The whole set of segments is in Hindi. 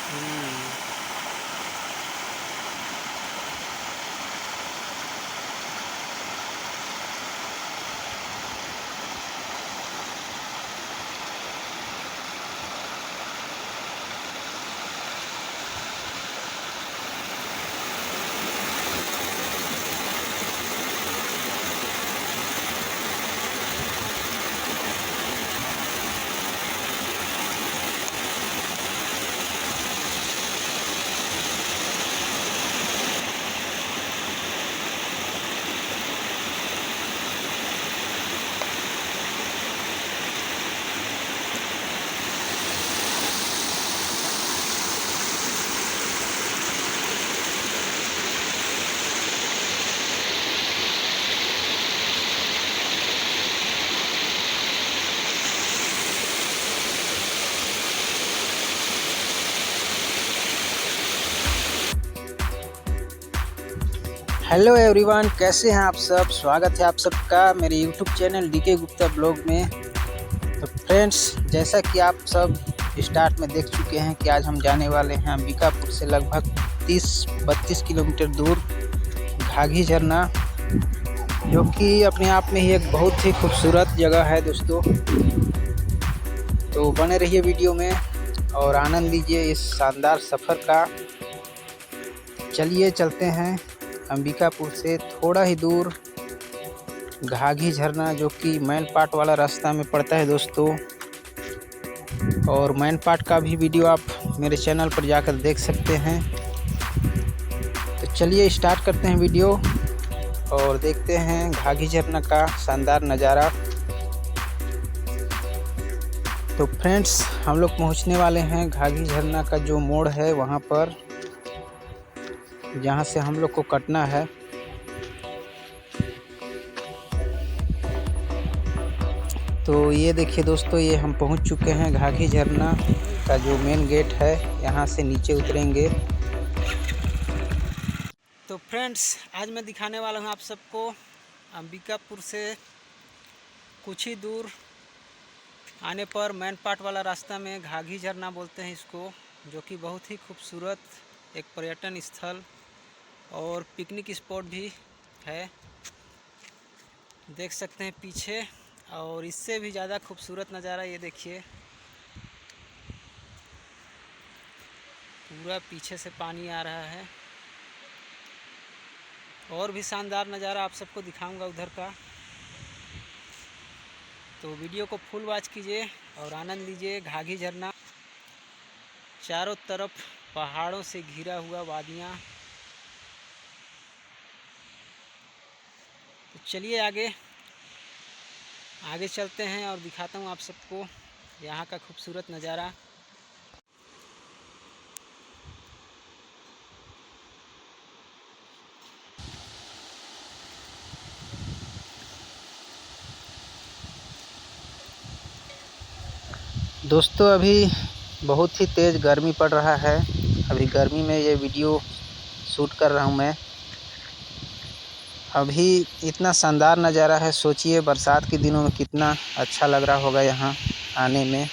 हम्म। हेलो एवरीवन, कैसे हैं आप सब। स्वागत है आप सबका मेरे YouTube channel DK Gupta blog में। तो फ्रेंड्स, जैसा कि आप सब स्टार्ट में देख चुके हैं कि आज हम जाने वाले हैं अंबिकापुर से लगभग 30-32 किलोमीटर दूर घाघी झरना, जो कि अपने आप में ही एक बहुत ही खूबसूरत जगह है दोस्तों। तो बने रहिए वीडियो में और आनंद लीजिए इस शानदार सफ़र का। चलिए चलते हैं अंबिकापुर से थोड़ा ही दूर घाघी झरना, जो कि मैन पाट वाला रास्ता में पड़ता है दोस्तों। और मैन पाट का भी वीडियो आप मेरे चैनल पर जाकर देख सकते हैं। तो चलिए स्टार्ट करते हैं वीडियो और देखते हैं घाघी झरना का शानदार नज़ारा। तो फ्रेंड्स, हम लोग पहुंचने वाले हैं घाघी झरना का जो मोड़ है वहां पर, जहां से हम लोग को कटना है। तो ये देखिए दोस्तों, ये हम पहुंच चुके हैं घाघी झरना का जो मेन गेट है। यहाँ से नीचे उतरेंगे। तो फ्रेंड्स, आज मैं दिखाने वाला हूँ आप सबको अंबिकापुर से कुछ ही दूर आने पर मैन पाट वाला रास्ता में घाघी झरना बोलते हैं इसको, जो कि बहुत ही खूबसूरत एक पर्यटन स्थल और पिकनिक स्पॉट भी है। देख सकते हैं पीछे, और इससे भी ज़्यादा खूबसूरत नज़ारा ये देखिए, पूरा पीछे से पानी आ रहा है। और भी शानदार नज़ारा आप सबको दिखाऊंगा उधर का। तो वीडियो को फुल वॉच कीजिए और आनंद लीजिए। घाघी झरना चारों तरफ पहाड़ों से घिरा हुआ वादियाँ। तो चलिए आगे आगे चलते हैं और दिखाता हूँ आप सबको यहाँ का खूबसूरत नज़ारा। दोस्तों, अभी बहुत ही तेज़ गर्मी पड़ रहा है। अभी गर्मी में ये वीडियो शूट कर रहा हूँ मैं। अभी इतना शानदार नज़ारा है, सोचिए बरसात के दिनों में कितना अच्छा लग रहा होगा यहाँ आने में।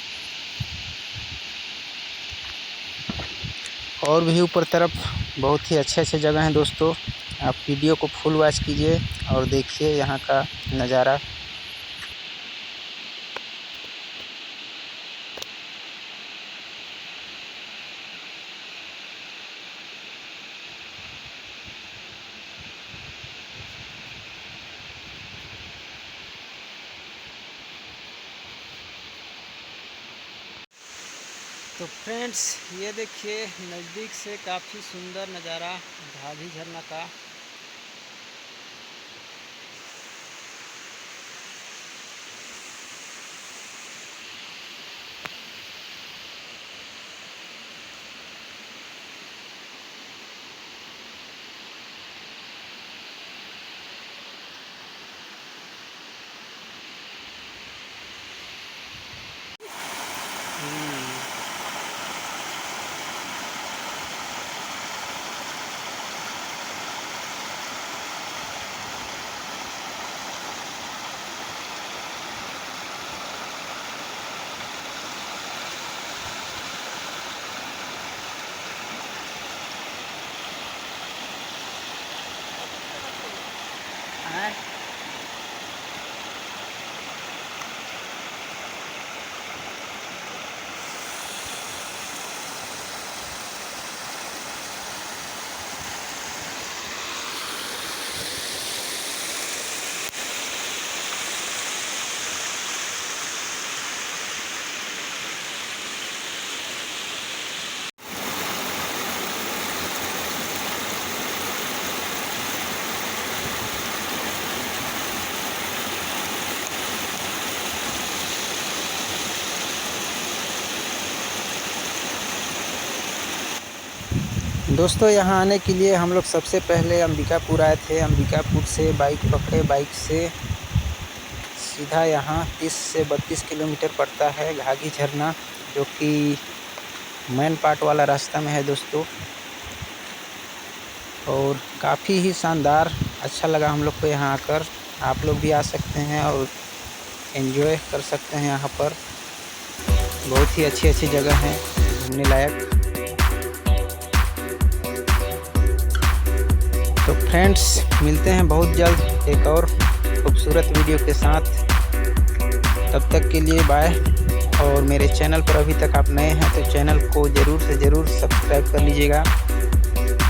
और भी ऊपर तरफ बहुत ही अच्छे अच्छे जगह हैं दोस्तों। आप वीडियो को फुल वॉच कीजिए और देखिए यहाँ का नज़ारा। तो फ्रेंड्स, ये देखिए नज़दीक से काफ़ी सुंदर नज़ारा घाघी झरना का। हैं। दोस्तों यहाँ आने के लिए हम लोग सबसे पहले अंबिकापुर आए थे। अंबिकापुर से बाइक पकड़े, बाइक से सीधा यहाँ 30 से 32 किलोमीटर पड़ता है घाघी झरना, जो कि मेन पार्ट वाला रास्ता में है दोस्तों। और काफ़ी ही शानदार अच्छा लगा हम लोग को यहाँ आकर। आप लोग भी आ सकते हैं और एंजॉय कर सकते हैं। यहाँ पर बहुत ही अच्छी अच्छी जगह हैं घूमने लायक। तो फ्रेंड्स, मिलते हैं बहुत जल्द एक और खूबसूरत वीडियो के साथ। तब तक के लिए बाय। और मेरे चैनल पर अभी तक आप नए हैं तो चैनल को ज़रूर से ज़रूर सब्सक्राइब कर लीजिएगा,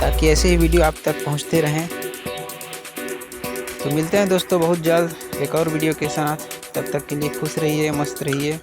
ताकि ऐसे ही वीडियो आप तक पहुंचते रहें। तो मिलते हैं दोस्तों बहुत जल्द एक और वीडियो के साथ। तब तक के लिए खुश रहिए, मस्त रहिए।